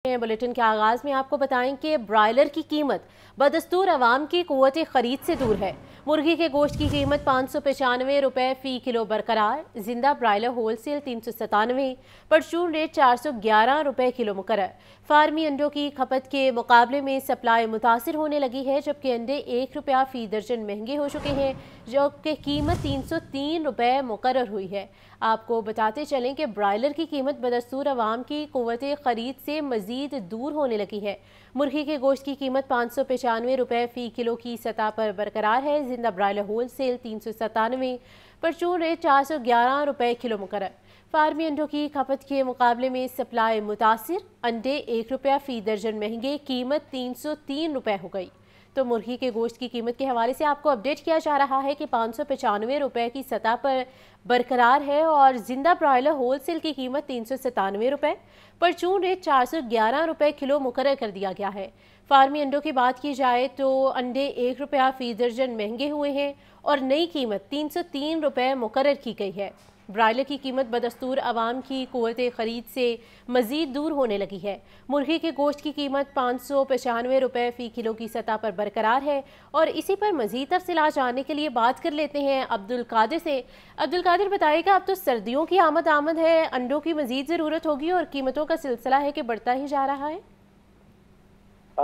Bulletin के आगाज में आपको बताएं कि ब्रायलर की कीमत बदस्तूर अवाम की कुव्वत खरीद से दूर है। मुर्गी के गोश्त की कीमत 595 रुपए फी किलो बरकरार। जिंदा ब्रायलर होलसेल 397, परचून रेट 411 रुपए किलो मुकर्रर। फार्मी अंडों की खपत के मुकाबले में सप्लाई मुतासिर होने लगी है, जबकि अंडे 1 रुपया फी दर्जन महंगे हो चुके हैं, जबकि कीमत 303 रुपए मुकर्रर हुई है। आपको बताते चलें कि ब्रायलर की कीमत बदस्तूर अवाम की कुव्वत खरीद से मजीद दूर होने लगी है। मुर्गी के गोश्त की कीमत 595 रुपए फी किलो की सतह पर बरकरार है। जिंदा ब्रायलर होलसेल 397, परचून रेट 411 रुपए किलो मुकर्रर। फार्मी अंडों की खपत के मुकाबले में सप्लाई मुतासिर, अंडे 1 रुपया फी दर्जन महंगे, कीमत 303 रुपए हो गई। तो मुर्गी के गोश्त की कीमत के हवाले से आपको अपडेट किया जा रहा है कि 595 रुपए की सतह पर बरकरार है और जिंदा ब्रायलर होलसेल की कीमत 397 रुपए, परचून रेट 411 रुपए किलो मुकर्रर कर दिया गया है। फार्मी अंडों की बात की जाए तो अंडे 1 रुपया फी दर्जन महंगे हुए हैं और नई कीमत 303 रुपए मुकर्रर की गई है। ब्रायलर की कीमत बदस्तूर अवाम की कुव्वत खरीद से मजीद दूर होने लगी है। मुर्गी के गोश्त की कीमत 595 रुपए फी किलो की सतह पर बरकरार है और इसी पर मजीद तफसीलात जानने के लिए बात कर लेते हैं अब्दुल कादिर से। अब्दुल कादिर, बताइएगा, अब तो सर्दियों की आमद है, अंडों की मजीद ज़रूरत होगी और कीमतों का सिलसिला है कि बढ़ता ही जा रहा है।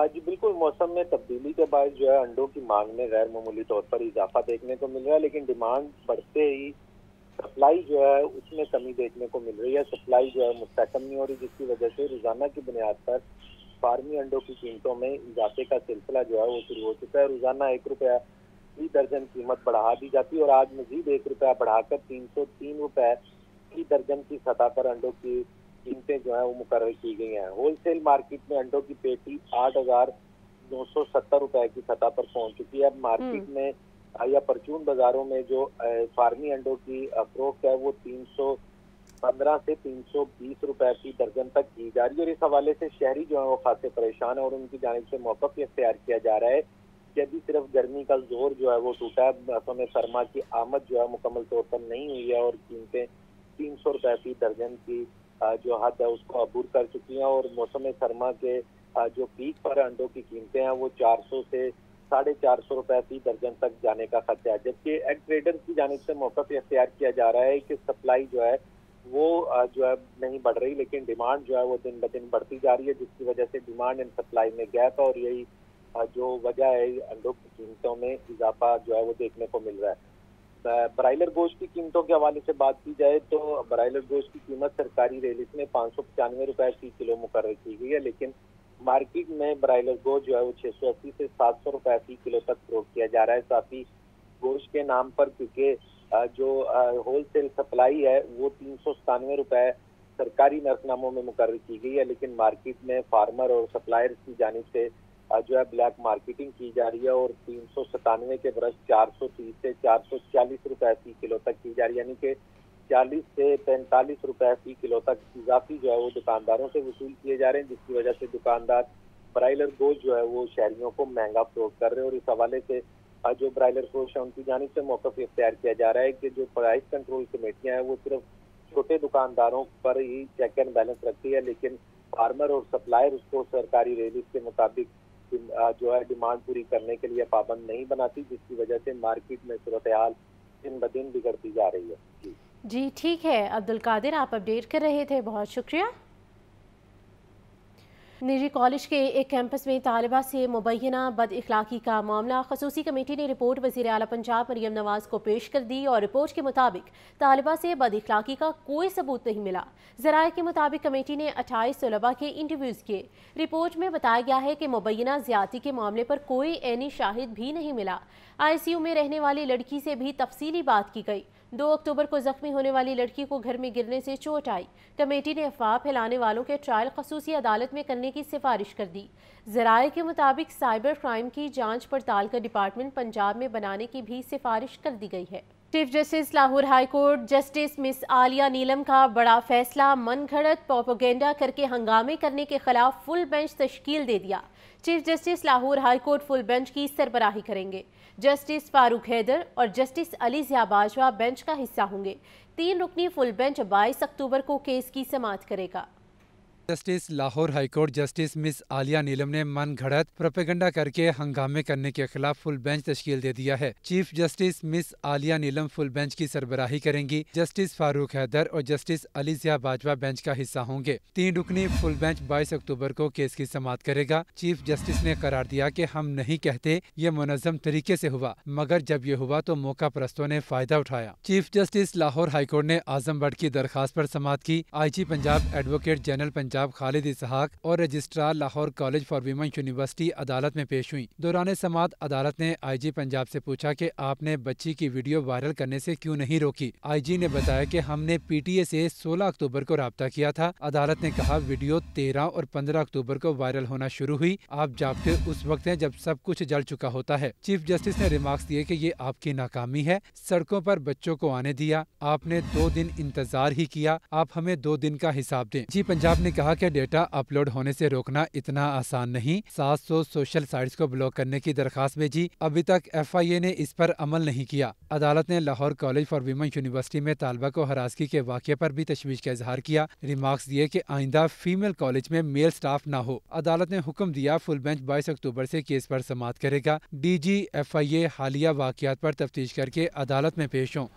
जी बिल्कुल, मौसम में तब्दीली के बाद जो है अंडों की मांग में गैर मामूली तौर पर इजाफा देखने को मिल रहा है, लेकिन डिमांड बढ़ते ही सप्लाई जो है उसमें कमी देखने को मिल रही है। सप्लाई जो है मुस्तकम नहीं हो रही, जिसकी वजह से रोजाना की बुनियाद पर फार्मी अंडों की कीमतों में इजाफे का सिलसिला जो है वो शुरू हो चुका है। रोजाना 1 रुपया फी दर्जन कीमत बढ़ा दी जाती है और आज मजीद 1 रुपया बढ़ाकर 303 रुपए फी दर्जन की सतह पर अंडों की कीमतें जो है वो मुकर्रर की गई हैं। होलसेल मार्केट में अंडों की पेटी 8,970 रुपए की सतह पर पहुंच चुकी है। अब मार्केट में या परचून बाजारों में जो फार्मी अंडों की फरोख्त है वो 315 से 320 रुपए की दर्जन तक की जा रही है और इस हवाले से शहरी जो है वो खासे परेशान है और उनकी जानिब से मौक़िफ़ इख्तियार किया जा रहा है कि अभी सिर्फ गर्मी का जोर जो है वो टूटा है, मौसम सरमा की आमद जो है मुकम्मल तौर पर नहीं हुई है और कीमतें 300 रुपए की दर्जन की जो हद है उसको अबूर कर चुकी हैं और मौसम सरमा के जो पीक पर अंडों की कीमतें हैं वो 400 से 450 रुपए फी दर्जन तक जाने का खतरा है। जबकि एग ट्रेडर की जानिब से मौक़िफ़ इख्तियार किया जा रहा है कि सप्लाई जो है वो जो है नहीं बढ़ रही, लेकिन डिमांड जो है वो दिन ब दिन बढ़ती जा रही है, जिसकी वजह से डिमांड एंड सप्लाई में गैप है और यही जो वजह है अंडों की कीमतों में इजाफा जो है वो देखने को मिल रहा है। ब्रायलर गोश्त की कीमतों के हवाले से बात की जाए तो ब्रायलर गोश्त की कीमत सरकारी रेलिस में 595 रुपए फी किलो मुकर्रर की गई है, लेकिन मार्केट में ब्रायलर गोश्त जो है वो 680 से 700 रुपए फी किलो तक फरोख्त किया जा रहा है। साथ ही गोश्त के नाम पर क्योंकि जो होलसेल सप्लाई है वो 397 रुपए सरकारी नरफनामों में मुकर्रर की गई है, लेकिन मार्केट में फार्मर और सप्लायर्स की जानिब से जो है ब्लैक मार्केटिंग की जा रही है और 397 के बरस 430 से 440 रुपए फी किलो तक की जा रही है, यानी कि 40 से 45 रुपए फी किलो तक इजाफी जो है वो दुकानदारों से वसूल किए जा रहे हैं, जिसकी वजह से दुकानदार ब्रायलर गोश्त जो है वो शहरियों को महंगा फरोख्त कर रहे हैं और इस हवाले से जो ब्रायलर गोश्त है उनकी जानिब से मौक़िफ़ इख्तियार किया जा रहा है कि जो प्राइस कंट्रोल कमेटियाँ हैं वो सिर्फ छोटे दुकानदारों पर ही चेक एंड बैलेंस रखती है, लेकिन फार्मर और सप्लायर उसको सरकारी रेलिस के मुताबिक जो है डिमांड पूरी करने के लिए पाबंद नहीं बनाती, जिसकी वजह से मार्केट में सूरत हाल दिन ब दिन बिगड़ती जा रही है। जी ठीक है अब्दुल कादिर, आप अपडेट कर रहे थे, बहुत शुक्रिया। निजी कॉलेज के एक कैंपस में तालिबा से मुबैना बद इखलाकी का मामला। खसूसी कमेटी ने रिपोर्ट वज़ीर आला पंजाब मरियम नवाज को पेश कर दी और रिपोर्ट के मुताबिक तालिबा से बद इखलाकी का कोई सबूत नहीं मिला। ज़राए के मुताबिक कमेटी ने 28 तलबा के इंटरव्यूज़ किए। रिपोर्ट में बताया गया है कि मुबैना ज़्यादती के मामले पर कोई ऐनी शाहिद भी नहीं मिला। ICU में रहने वाली लड़की से भी तफसीली बात की गई। 2 अक्टूबर को जख्मी होने वाली लड़की को घर में गिरने से चोट आई। कमेटी ने अफवाह फैलाने वालों के ट्रायल खसूसी अदालत में करने की सिफारिश कर दी। ज़राए के मुताबिक साइबर क्राइम की जांच पड़ताल का डिपार्टमेंट पंजाब में बनाने की भी सिफारिश कर दी गई है। Chief justice Lahore high court justice miss Aliya Neelam का बड़ा फैसला। मन घड़त प्रोपेगेंडा करके हंगामे करने के खिलाफ फुल बेंच तश्कील दे दिया। Chief justice Lahore high court full bench की सरबराही करेंगे। जस्टिस फारूक हैदर और जस्टिस अली ज़िया बाजवा बेंच का हिस्सा होंगे। 3 रुकनी फुल बेंच 22 अक्टूबर को केस की समाअत करेगा। Justice Lahore high court justice miss Aliya Neelam ने मन घड़त प्रोपेगंडा करके हंगामे करने के खिलाफ फुल बेंच तश्कील दे दिया है। चीफ जस्टिस मिस आलिया नीलम फुल बेंच की सरबराही करेंगी। जस्टिस फारूक हैदर और जस्टिस अली ज़िया बाजवा बेंच का हिस्सा होंगे। 3 रुकनी फुल बेंच 22 अक्टूबर को केस की समाअत करेगा। चीफ जस्टिस ने करार दिया कि हम नहीं कहते ये मुनज़्ज़म तरीके से हुआ, मगर जब ये हुआ तो मौका परस्तों ने फायदा उठाया। चीफ जस्टिस लाहौर हाईकोर्ट ने आजम बट की दरखास्त पर समाअत की। IG Punjab advocate general Punjab Khalid Ishaq और registrar Lahore college for women university अदालत में पेश हुई। दौरान समाअत अदालत ने IG पंजाब से पूछा कि आपने बच्ची की वीडियो वायरल करने से क्यों नहीं रोकी। IG ने बताया कि हमने PTA से 16 अक्टूबर को राब्ता किया था। अदालत ने कहा वीडियो 13 और 15 अक्टूबर को वायरल होना शुरू हुई। आप जागते उस वक्त हैं जब सब कुछ जल चुका होता है। चीफ जस्टिस ने रिमार्क्स दिए कि ये आपकी नाकामी है। सड़कों पर बच्चों को आने दिया, आपने 2 दिन इंतजार ही किया, आप हमें 2 दिन का हिसाब दें। जी पंजाब ने कहा कि डेटा अपलोड होने से रोकना इतना आसान नहीं। 700 सोशल साइट्स को ब्लॉक करने की दरखास्त भेजी, अभी तक FIA ने इस पर अमल नहीं किया। अदालत ने Lahore college for women university में तालबा को हरासगी के वाक़े पर भी तशवीश का इजहार किया। रिमार्क्स दिए कि आइंदा फीमेल कॉलेज में मेल स्टाफ ना हो। अदालत ने हुक्म दिया फुल बेंच 22 अक्टूबर से केस पर समाअत करेगा। DG FIA हालिया वाक़यात पर तफ्तीश करके अदालत में पेश हों।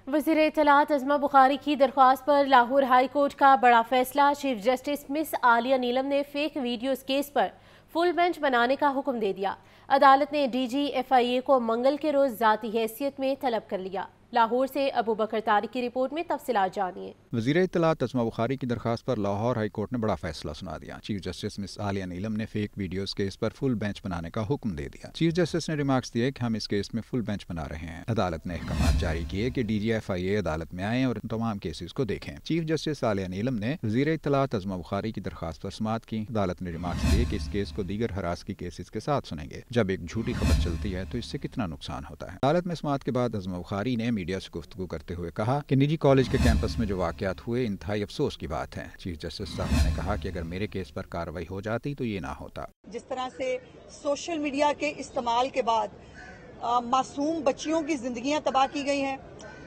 वज़ीर इत्तलात अज़मा बुखारी की दरख्वास्त पर लाहौर हाई कोर्ट का बड़ा फैसला। Chief justice miss Aliya Neelam ने फेक वीडियोस केस पर फुल बेंच बनाने का हुक्म दे दिया। अदालत ने DG FIA को मंगल के रोज ज़ाती हैसियत में तलब कर लिया। लाहौर से अबू बकर तारिक की रिपोर्ट में तफसीलात जानिए। वज़ीर इत्तलात अज़मा बुखारी की दरखास्त पर लाहौर हाई कोर्ट ने बड़ा फैसला सुना दिया। Chief justice miss Aliya Neelam ने फेक वीडियोस केस पर फुल बेंच बनाने का हुक्म दे दिया। चीफ जस्टिस ने रिमार्क्स दिए कि हम इस केस में फुल बेंच बना रहे हैं। अदालत ने अहकाम जारी किए कि DG FIA अदालत में आए और तमाम केसेस को देखें। चीफ जस्टिस आलिया नीलम ने वज़ीर इत्तलात अज़मा बुखारी की दरखास्त पर समाअत की। अदालत ने रिमार्क्स दिए कि इस केस को दीगर हरासगी केसेस के साथ सुनेंगे। जब एक झूठी खबर चलती है तो इससे कितना नुकसान होता है। अदालत में समाअत के बाद अज़मा बुखारी ने मीडिया से गुफ्तगू करते हुए कहा कि निजी कॉलेज के कैंपस में जो वाकयात हुए इंतहाई अफसोस की बात है। चीफ जस्टिस साहब ने कहा कि अगर मेरे केस पर कार्रवाई हो जाती तो ये ना होता। जिस तरह से सोशल मीडिया के इस्तेमाल के बाद मासूम बच्चियों की जिंदगियां तबाह की गई हैं,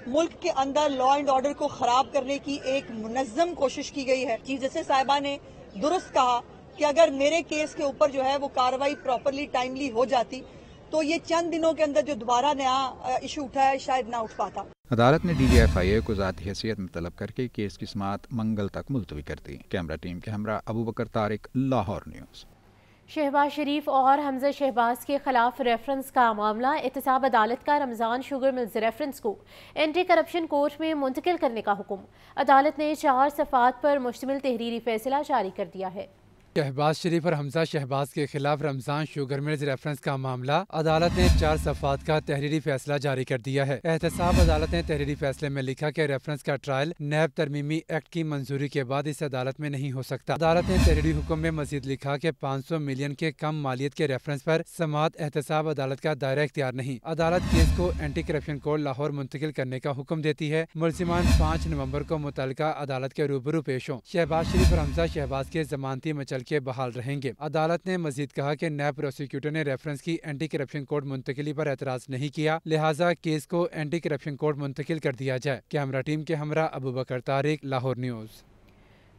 मुल्क के अंदर लॉ एंड ऑर्डर को खराब करने की एक मुनज़्ज़म कोशिश की गई है। चीफ जस्टिस साहिबा ने दुरुस्त कहा कि अगर मेरे केस के ऊपर जो है वो कार्रवाई प्रॉपरली टाइमली हो जाती तो ये चंद दिनों के अंदर जो दोबारा नया इशू उठा है शायद ना उठ पाता। अदालत ने DG FIA को ज़ाती हैसियत में तलब करके केस की समाअत मंगल तक मुलतवी कर दी। कैमरा टीम के हमरा अबू बकर तारिक, लाहौर न्यूज़। शहबाज शरीफ और हमजा शहबाज के खिलाफ रेफरेंस का मामला। एहतसाब अदालत का रमज़ान शुगर मिल्स रेफरेंस को एंटी करप्शन कोर्ट में मुंतकिल करने का हुक्म। अदालत ने 4 सफ़ात पर मुश्तमिल तहरीरी फैसला जारी कर दिया है। शहबाज शरीफ और हमजा शहबाज के खिलाफ रमजान शुगर मिल्स रेफरेंस का मामला। अदालत ने 4 सफ़ात का तहरीरी फैसला जारी कर दिया है। एहतसाब अदालत ने तहरीरी फैसले में लिखा कि रेफरेंस का ट्रायल नैब तरमीमी एक्ट की मंजूरी के बाद इस अदालत में नहीं हो सकता। अदालत ने तहरीरी हुक्म में मजीद लिखा कि 500 मिलियन के कम मालियत के रेफरेंस पर समाअत एहतसाब अदालत का दायरा इख्तियार नहीं। अदालत केस को एंटी करप्शन कोर्ट लाहौर मुंतकिल करने का हुक्म देती है। मुलजिमान 5 नवम्बर को मुतल्लिका अदालत के रूबरू पेश हों। शहबाज शरीफ और हमजा शहबाज के जमानती मचल के बहाल रहेंगे। अदालत ने मजीद कहा कि नैब प्रोसिक्यूटर ने रेफरेंस की एंटी करप्शन कोर्ट मुंतकिली पर एतराज नहीं किया, लिहाजा केस को एंटी करप्शन कोर्ट मुंतकिल कर दिया जाए। कैमरा टीम के हमरा अबू बकर तारिक, लाहौर न्यूज़।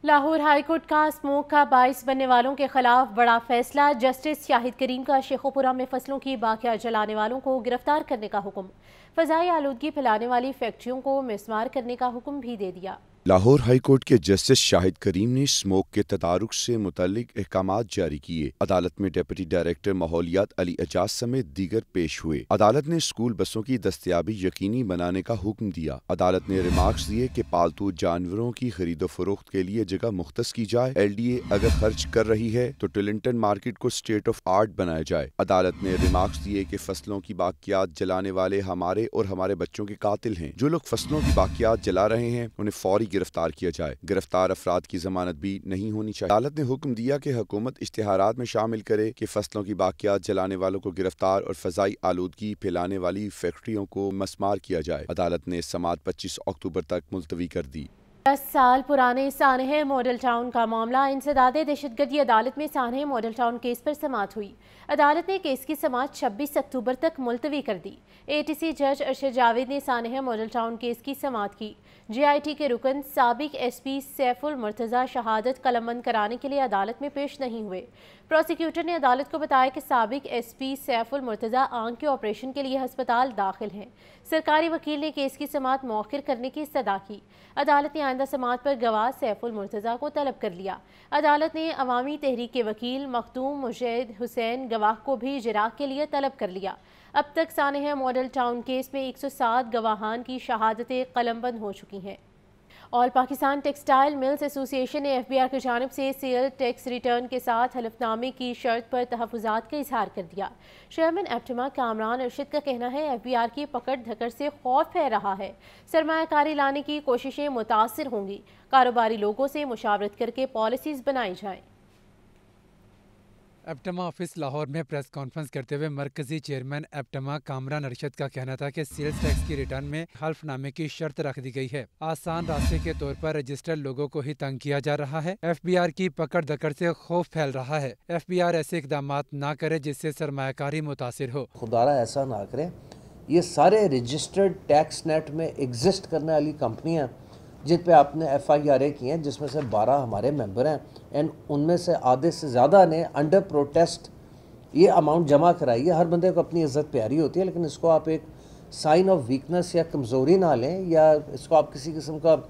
लाहौर हाईकोर्ट का स्मोक का बाइस बनने वालों के खिलाफ बड़ा फैसला। जस्टिस शाहिद करीम का शेखोपुरा में फसलों की बाकिया जलाने वालों को गिरफ्तार करने का हुक्म। फजाई आलूदगी फैलाने वाली फैक्ट्रियों को मिसमार करने का हुक्म भी दे दिया। लाहौर हाई कोर्ट के जस्टिस शाहिद करीम ने स्मोक के तदारुक से मुतल्लिक अहकामात जारी किए। अदालत में डिप्टी डायरेक्टर माहौलियात अली एजाज समेत दीगर पेश हुए। अदालत ने स्कूल बसों की दस्तयाबी यकीनी बनाने का हुक्म दिया। अदालत ने रिमार्क्स दिए कि पालतू जानवरों की खरीदो फरोख्त के लिए जगह मुख्तस की जाए। LDA अगर खर्च कर रही है तो टिलिंगटन मार्केट को स्टेट ऑफ आर्ट बनाया जाए। अदालत ने रिमार्क्स दिए कि फसलों की बाकियात जलाने वाले हमारे और हमारे बच्चों के कातिल हैं। जो लोग फसलों की बाकियात जला रहे हैं उन्हें फौरी गिरफ्तार किया जाए। गिरफ्तार अफराद की जमानत भी नहीं होनी चाहिए। अदालत ने हुक्म दिया कि हुकूमत इश्तिहारात में शामिल करे कि फसलों की बाकियात जलाने वालों को गिरफ्तार और फजाई आलूदगी फैलाने वाली फैक्ट्रियों को मस्मार किया जाए। अदालत ने समाअत 25 अक्टूबर तक मुलतवी कर दी। 10 साल पुराने सानह मॉडल टाउन का मामला इंसदाद दहशतगर्दी अदालत में सानह मॉडल टाउन केस पर समाअत हुई। अदालत ने केस की समाअत 26 अक्टूबर तक मुलतवी कर दी। ATC जज अरशद जावेद ने सानह मॉडल टाउन केस की समाअत की। JIT के रुकन साबिक SP सैफुल मुर्तज़ा शहादत कलमबंद कराने के लिए अदालत में पेश नहीं हुए। प्रोसिक्यूटर ने अदालत को बताया कि साबिक SP सैफुल मुर्तज़ा आंख के ऑपरेशन के लिए हस्पताल दाखिल हैं। सरकारी वकील ने केस की समाअत मौखिर करने की इस्तदा की। अदालत ने आइंदा समाअत पर गवाह सैफुल मुर्तज़ा को तलब कर लिया। अदालत ने अवामी तहरीक के वकील मखदूम मुजहिद हुसैन गवाह को भी इजरा के लिए तलब कर लिया। अब तक सानह मॉडल टाउन केस में 107 गवाहान की शहादतें कलमबंद हो चुकी हैं। All Pakistan textile mills association ने FBR की जानिब से सेल टैक्स रिटर्न के साथ हलफनामे की शर्त पर तहफ़्फ़ुज़ात का इजहार कर दिया। चेयरमैन एप्टमा कामरान अरशद का कहना है FBR की पकड़ धकड़ से खौफ फैल रहा है। सरमायाकारी लाने की कोशिशें मुतासिर होंगी। कारोबारी लोगों से मुशावरत करके पॉलिसीज़ बनाई जाएँ। एप्टमा ऑफिस लाहौर में प्रेस कॉन्फ्रेंस करते हुए मरकजी चेयरमैन एप्टमा कामरान अरशद का कहना था कि सेल्स टैक्स की रिटर्न में हल्फनामे की शर्त रख दी गई है। आसान रास्ते के तौर पर रजिस्टर्ड लोगों को ही तंग किया जा रहा है। FBR की पकड़ दकड़ से खौफ फैल रहा है। FBR ऐसे इकदाम ना करे जिससे सरमायाकारी मुतासिर हो। खुदारा ऐसा ना करे। ये सारे रजिस्टर्ड टैक्स नेट में एग्जिस्ट करने वाली कंपनियाँ जिन पे आपने FIRA की हैं, जिसमें से 12 हमारे मेंबर हैं, एंड उनमें से आधे से ज़्यादा ने अंडर प्रोटेस्ट ये अमाउंट जमा कराई है। हर बंदे को अपनी इज्जत प्यारी होती है, लेकिन इसको आप एक साइन ऑफ वीकनेस या कमज़ोरी ना लें, या इसको आप किसी किस्म का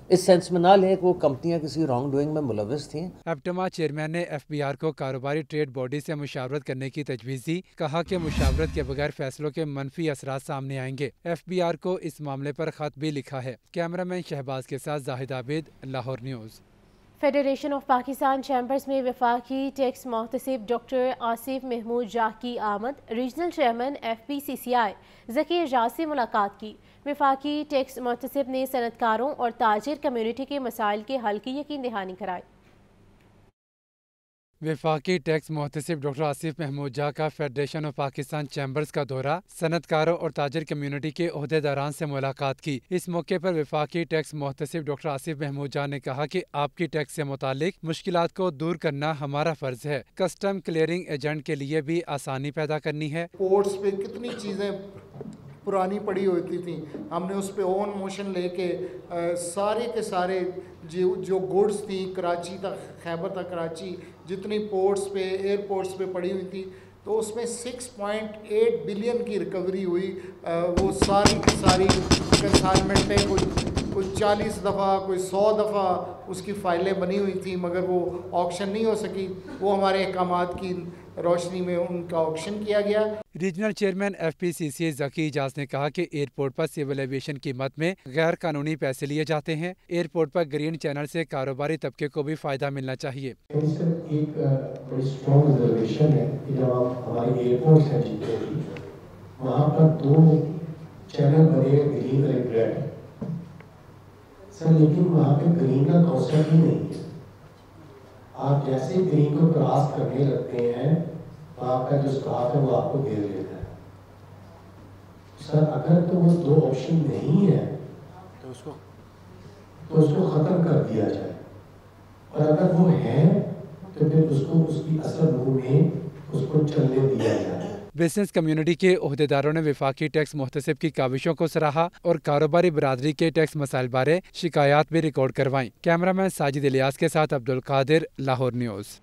इस सेंस में ना लें कि वो कंपनियां किसी रॉन्ग डूइंग में मुलविस थीं। एप्टमा चेयरमैन ने FBR को कारोबारी ट्रेड बॉडी से मुशावरत करने की तजवीज़ दी। कहा कि मुशावरत के बगैर फैसलों के मनफी असरात सामने आएंगे। FBR को इस मामले पर खत भी लिखा है। कैमरामैन शहबाज के साथ Zahid Abid, Lahore news. Federation of Pakistan chambers में वफाकी टैक्स मोहतसिब डॉक्टर आसिफ महमूद जाह की आमद। Regional chairman FPCCI Zaki Ejaz से मुलाकात की। वफाकी टैक्स मोहतसिब ने सनतकारों और ताजिर कम्यूनिटी के मसाइल के हल की यकीन दहानी कराई। वफाकी टैक्स मोहतसिब डॉक्टर आसिफ महमूद जाह का फेडरेशन ऑफ पाकिस्तान चैम्बर्स का दौरा। सनतकारों और ताजिर कम्यूनिटी के ओहदेदारान से मुलाकात की। इस मौके पर वफाकी टैक्स मोहतसिब डॉक्टर आसिफ महमूद जाह ने कहा कि आपकी टैक्स से मुतालिक मुश्किलात को दूर करना हमारा फर्ज है। कस्टम क्लियरिंग एजेंट के लिए भी आसानी पैदा करनी है। पोर्ट्स पे कितनी चीज़ें पुरानी पड़ी होती थी, हमने उस पे ओन मोशन लेके सारे के सारे जो गुड्स थी कराची तक, खैबर तक कराची, जितनी पोर्ट्स पे एयरपोर्ट्स पे पड़ी हुई थी, तो उसमें 6.8 बिलियन की रिकवरी हुई। वो सारी की सारी कंसाइनमेंटें कोई 40 दफ़ा, कोई 100 दफ़ा उसकी फ़ाइलें बनी हुई थी, मगर वो ऑक्शन नहीं हो सकी। वो हमारे अहकामात की रोशनी में उनका ऑक्शन किया गया। Regional chairman FPCCI Zaki Ejaz ने कहा कि एयरपोर्ट पर सिविल एविएशन की मद में गैर कानूनी पैसे लिए जाते हैं। एयरपोर्ट पर ग्रीन चैनल से कारोबारी तबके को भी फायदा मिलना चाहिए। एक बड़ी स्ट्रॉन्ग रिजर्वेशन है कि जब आप हमारे एयरपोर्ट हैं जितने भी, वहाँ पर 2 चैनल बने ग्रीन और रेड सर, लेकिन वहाँ पे ग्रीन का कॉन्सेप्ट ही नहीं है। आप जैसे ग्रीन को क्रॉस करने लगते हैं तो आपका जो स्टाफ है वो आपको घेर लेता है। सर अगर तो वो 2 ऑप्शन नहीं है तो उसको ख़त्म कर दिया जाए, और अगर वो है तो फिर उसको उसकी असल रूह में उसको चलने दिया जाए। बिजनेस कम्युनिटी के ओहदेदारों ने वफाकी टैक्स मुहतसिब की काविशों को सराहा और कारोबारी बरादरी के टैक्स मसाइल बारे शिकायत भी रिकॉर्ड करवाईं। कैमरामैन साजिद इलियास के साथ अब्दुल कादिर, लाहौर न्यूज़।